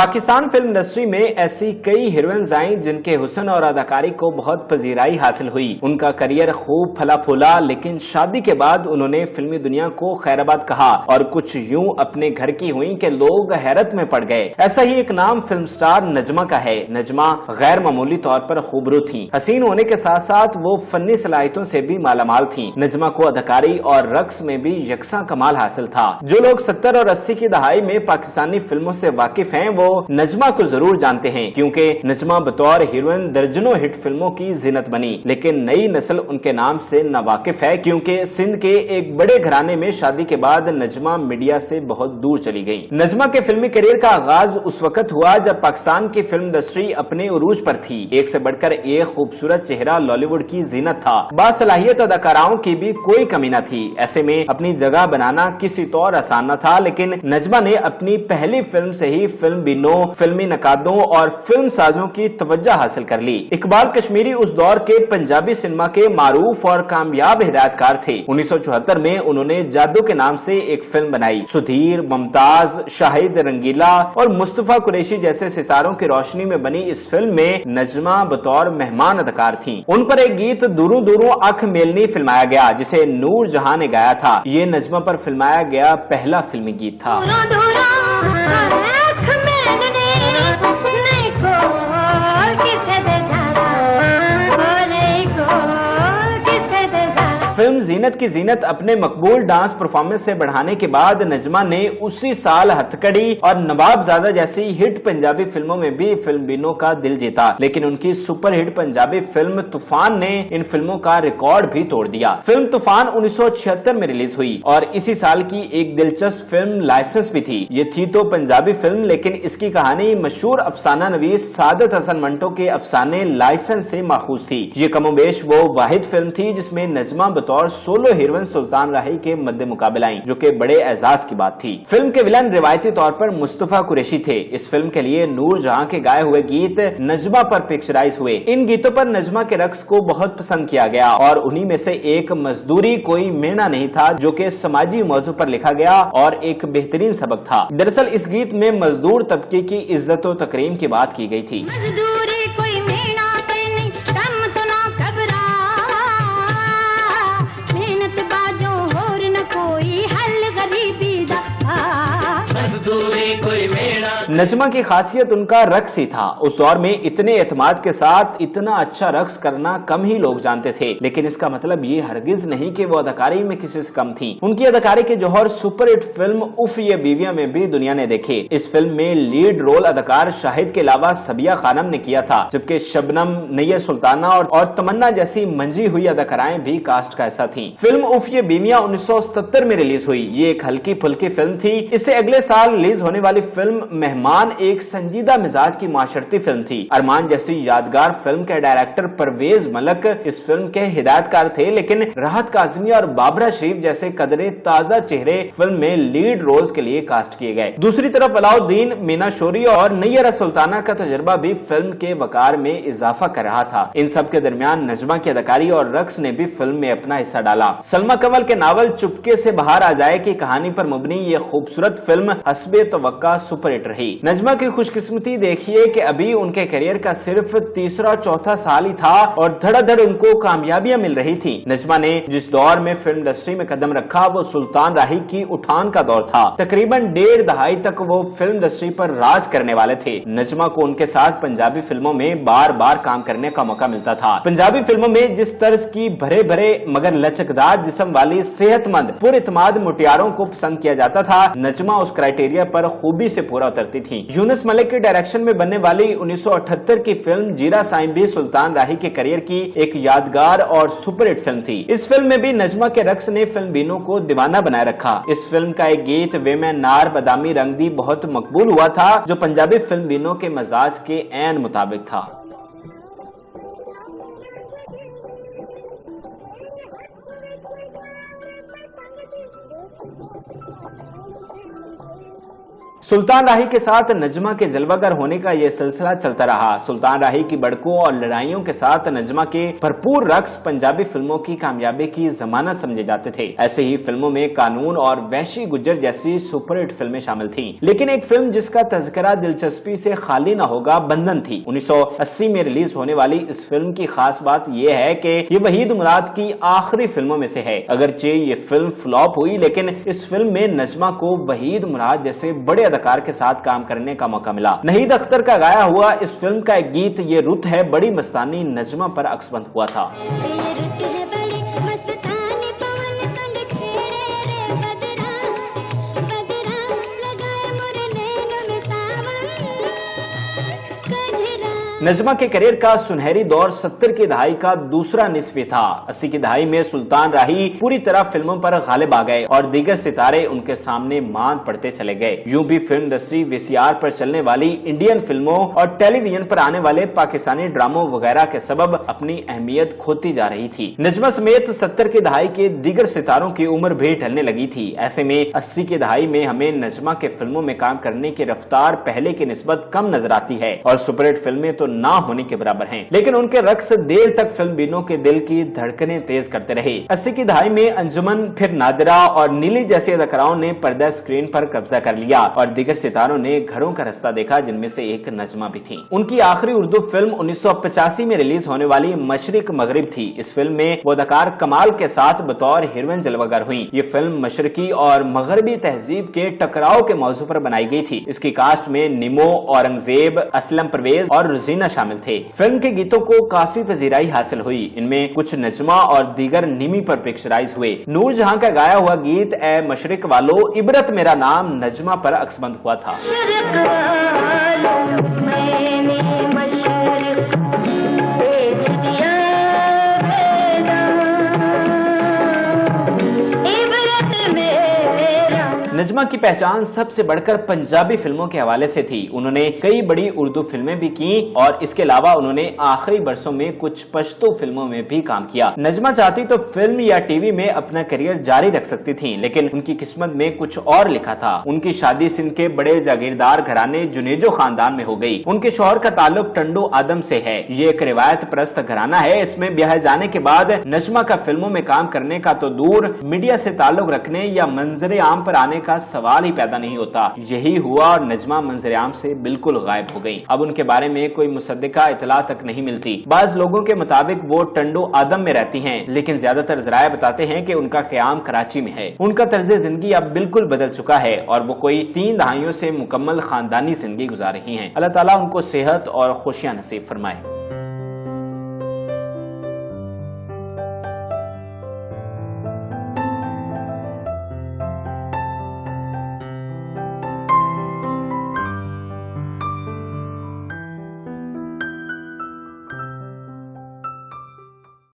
Pakistan film industry में ऐसी कई हीरोइंस आई जिनके हुस्न और अदाकारी को बहुत पजीराई हासिल हुई। उनका करियर खूब फला फूला, लेकिन शादी के बाद उन्होंने फिल्मी दुनिया को खैराबाद कहा और कुछ यूं अपने घर की हुई कि लोग हैरत में पड़ गए। ऐसा ही एक नाम फिल्म स्टार नजमा का है। नजमा गैर मामूली तौर पर खूबसूरत थी। हसीन होने के साथ साथ वो फनी सलाहियतों से भी मालामाल थी। नजमा को अदाकारी और रक्स में भी यकसा कमाल हासिल था। जो लोग 70 और 80 की दहाई में पाकिस्तानी फिल्मों से वाकिफ हैं वो नजमा को जरूर जानते हैं, क्योंकि नजमा बतौर हीरोइन दर्जनों हिट फिल्मों की जिनत बनी। लेकिन नई नस्ल उनके नाम से नावाकिफ है, क्योंकि सिंध के एक बड़े घराने में शादी के बाद नजमा मीडिया से बहुत दूर चली गई। नजमा के फिल्मी करियर का आगाज उस वक्त हुआ जब पाकिस्तान की फिल्म इंडस्ट्री अपने उरूज पर थी। एक से बढ़कर एक खूबसूरत चेहरा लॉलीवुड की जीनत था। बासलाहियत अदाकाराओं की भी कोई कमी न थी। ऐसे में अपनी जगह बनाना किसी तौर आसान न था, लेकिन नजमा ने अपनी पहली फिल्म से ही फिल्म बिनों, फिल्मी नकादों और फिल्म साजों की तवज्जो हासिल कर ली। इकबाल कश्मीरी उस दौर के पंजाबी सिनेमा के मारूफ और कामयाब हिदायतकार थे। 1974 में उन्होंने जादू के नाम से एक फिल्म बनाई। सुधीर, मुमताज, शाहिद रंगीला और मुस्तफा कुरैशी जैसे सितारों की रोशनी में बनी इस फिल्म में नजमा बतौर मेहमान अदाकार थी। उन पर एक गीत दूरों दूरों आंख मेलनी फिल्माया गया, जिसे नूर जहां ने गाया था। ये नजमा पर फिल्माया गया पहला फिल्मी गीत था। फिल्म जीनत की जीनत अपने मकबूल डांस परफॉर्मेंस से बढ़ाने के बाद नजमा ने उसी साल हथकड़ी और नवाबजादा जैसी हिट पंजाबी फिल्मों में भी फिल्म बिनों का दिल जीता। लेकिन उनकी सुपरहिट पंजाबी फिल्म तूफान ने इन फिल्मों का रिकॉर्ड भी तोड़ दिया। फिल्म तूफान 1976 में रिलीज हुई और इसी साल की एक दिलचस्प फिल्म लाइसेंस भी थी। ये थी तो पंजाबी फिल्म, लेकिन इसकी कहानी मशहूर अफसाना नवीस सादत हसन मंटो के अफसाने लाइसेंस से माखूज थी। ये कमोबेश वो वाहिद फिल्म थी जिसमें नजमा और सोलो हीरोइन सुल्तान राही के मद्दे मुकाबले आई, जो कि बड़े एजाज की बात थी। फिल्म के विलन रिवायती तौर पर मुस्तफा कुरैशी थे। इस फिल्म के लिए नूर जहां के गाए हुए गीत नजमा पर पिक्चराइज हुए। इन गीतों पर नजमा के रक्स को बहुत पसंद किया गया और उन्हीं में से एक मजदूरी कोई मेना नहीं था, जो कि समाजी मौजू पर लिखा गया और एक बेहतरीन सबक था। दरअसल इस गीत में मजदूर तबके की इज्जत और तकरीम की बात की गई थी। मजदूरी कोई मेना नहीं, कम तो ना घबरा, बाजो और न कोई हल गरीबी दा। मजदूरी कोई मेड़ा। नजमा की खासियत उनका रक्स ही था। उस दौर में इतने एतमाद के साथ इतना अच्छा रक्स करना कम ही लोग जानते थे, लेकिन इसका मतलब ये हरगिज नहीं कि वो अदाकारी में किसी से कम थी। उनकी अदाकारी के जौहर सुपरहिट फिल्म उफ ये बीवियां में भी दुनिया ने देखे। इस फिल्म में लीड रोल अदाकार शाहिद के अलावा सबिया खानम ने किया था, जबकि शबनम, नैयर सुल्ताना और तमन्ना जैसी मंजी हुई अदाकाराएं भी कास्ट का हिस्सा थी। फिल्म उफ ये बीवियां 1977 में रिलीज हुई। ये एक हल्की फुल्की फिल्म थी। इससे अगले साल रिलीज होने वाली फिल्म मेहमान एक संजीदा मिजाज की माशरती फिल्म थी। अरमान जैसी यादगार फिल्म के डायरेक्टर परवेज मलक इस फिल्म के हिदायतकार थे, लेकिन राहत काज़मी और बाबरा शरीफ जैसे कदरे ताजा चेहरे फिल्म में लीड रोल्स के लिए कास्ट किए गए। दूसरी तरफ अलाउद्दीन, मीना शोरी और नैयर सुल्ताना का तजुर्बा भी फिल्म के वकार में इजाफा कर रहा था। इन सब के दरमियान नजमा की अदाकारी और रक्स ने भी फिल्म में अपना हिस्सा डाला। सलमा कंवल के नावल चुपके से बाहर आ जाए की कहानी पर मुबनी ये खूबसूरत फिल्म हस्बे तवक्का सुपरहिट रही। नजमा की खुशकिस्मती देखिए कि अभी उनके करियर का सिर्फ तीसरा चौथा साल ही था और धड़ाधड़ उनको कामयाबियां मिल रही थी। नजमा ने जिस दौर में फिल्म इंडस्ट्री में कदम रखा वो सुल्तान राही की उठान का दौर था। तकरीबन 1.5 दहाई तक वो फिल्म इंडस्ट्री पर राज करने वाले थे। नजमा को उनके साथ पंजाबी फिल्मों में बार बार काम करने का मौका मिलता था। पंजाबी फिल्मों में जिस तर्ज की भरे भरे मगर लचकदार जिस्म वाली सेहतमंद पुरइत्माद मुटियारों को पसंद किया जाता था, नजमा उस क्राइटेरिया पर खूबी से पूरा उतरती थी। यूनुस मलिक के डायरेक्शन में बनने वाली 1978 की फिल्म जीरा साईं भी सुल्तान राही के करियर की एक यादगार और सुपरहिट फिल्म थी। इस फिल्म में भी नजमा के रक्स ने फिल्म बीनों को दीवाना बनाए रखा। इस फिल्म का एक गीत वे मैं नार बदामी रंग दी बहुत मकबूल हुआ था, जो पंजाबी फिल्म बीनों के मजाज के ऐन मुताबिक था। सुल्तान राही के साथ नजमा के जलवागर होने का यह सिलसिला चलता रहा। सुल्तान राही की बड़कों और लड़ाइयों के साथ नजमा के भरपूर रक्स पंजाबी फिल्मों की कामयाबी की जमानत समझे जाते थे। ऐसे ही फिल्मों में कानून और वहशी गुज्जर जैसी सुपरहिट फिल्में शामिल थीं। लेकिन एक फिल्म जिसका तज़किरा दिलचस्पी से खाली न होगा बंधन थी। 1980 में रिलीज होने वाली इस फिल्म की खास बात यह है कि ये वहीद मुराद की आखिरी फिल्मों में से है। अगरचे ये फिल्म फ्लॉप हुई, लेकिन इस फिल्म में नजमा को वहीद मुराद जैसे बड़े अदाकार के साथ काम करने का मौका मिला। नहीद अख्तर का गाया हुआ इस फिल्म का एक गीत ये रुत है बड़ी मस्तानी नजमा पर अक्सबंद हुआ था। नजमा के करियर का सुनहरी दौर 70 की दहाई का दूसरा निस्फ था। 80 की दहाई में सुल्तान राही पूरी तरह फिल्मों पर गालिब आ गए और दीगर सितारे उनके सामने मान पड़ते चले गए। यूं भी फिल्म इंडस्ट्री वीसीआर पर चलने वाली इंडियन फिल्मों और टेलीविजन पर आने वाले पाकिस्तानी ड्रामों वगैरह के सबब अपनी अहमियत खोती जा रही थी। नजमा समेत 70 की दहाई के दीगर सितारों की उम्र भी ढलने लगी थी। ऐसे में 80 की दहाई में हमें नजमा के फिल्मों में काम करने की रफ्तार पहले की निस्बत कम नजर आती है और सुपरहिट फिल्में तो ना होने के बराबर हैं। लेकिन उनके रक्स देर तक फिल्मबीनों के दिल की धड़कनें तेज करते रहे। 80 की दहाई में अंजुमन, फिर नादिरा और नीली जैसी अदाकाराओं ने पर्दा स्क्रीन पर कब्जा कर लिया और दीगर सितारों ने घरों का रास्ता देखा, जिनमें से एक नजमा भी थी। उनकी आखिरी उर्दू फिल्म 1985 में रिलीज होने वाली मशरिक मगरिब थी। इस फिल्म में वो अदाकार कमाल के साथ बतौर हीरोइन जलवागर हुई। ये फिल्म मशरकी और मगरबी तहजीब के टकराव के मौजू पर बनाई गई थी। इसकी कास्ट में निमो, औरंगजेब, असलम परवेज और रुजीना शामिल थे। फिल्म के गीतों को काफी पजीराई हासिल हुई। इनमें कुछ नजमा और दीगर निमी पर पिक्चराइज हुए। नूर जहां का गाया हुआ गीत ए मशरिक वालो इबरत मेरा नाम नजमा पर अक्सबंद हुआ था। नजमा की पहचान सबसे बढ़कर पंजाबी फिल्मों के हवाले से थी। उन्होंने कई बड़ी उर्दू फिल्में भी की और इसके अलावा उन्होंने आखिरी बरसों में कुछ पश्तो फिल्मों में भी काम किया। नजमा चाहती तो फिल्म या टीवी में अपना करियर जारी रख सकती थी, लेकिन उनकी किस्मत में कुछ और लिखा था। उनकी शादी सिंध के बड़े जागीरदार घराने जुनेजो खानदान में हो गई। उनके शौहर का ताल्लुक टंडो आदम से है। ये एक रिवायत परस्त घराना है। इसमें ब्याह जाने के बाद नजमा का फिल्मों में काम करने का तो दूर, मीडिया से ताल्लुक रखने या मंजरे आम पर आने का सवाल ही पैदा नहीं होता। यही हुआ और नजमा मंजर आम से बिल्कुल गायब हो गई। अब उनके बारे में कोई मुसद्दिका इतला तक नहीं मिलती। बाज लोगों के मुताबिक वो टंडो आदम में रहती हैं, लेकिन ज्यादातर जराए बताते हैं कि उनका क़याम कराची में है। उनका तर्ज जिंदगी अब बिल्कुल बदल चुका है और वो कोई 3 दहाइयों से मुकम्मल खानदानी जिंदगी गुजार रही हैं। अल्लाह ताला उनको सेहत और खुशियां नसीब फरमाए।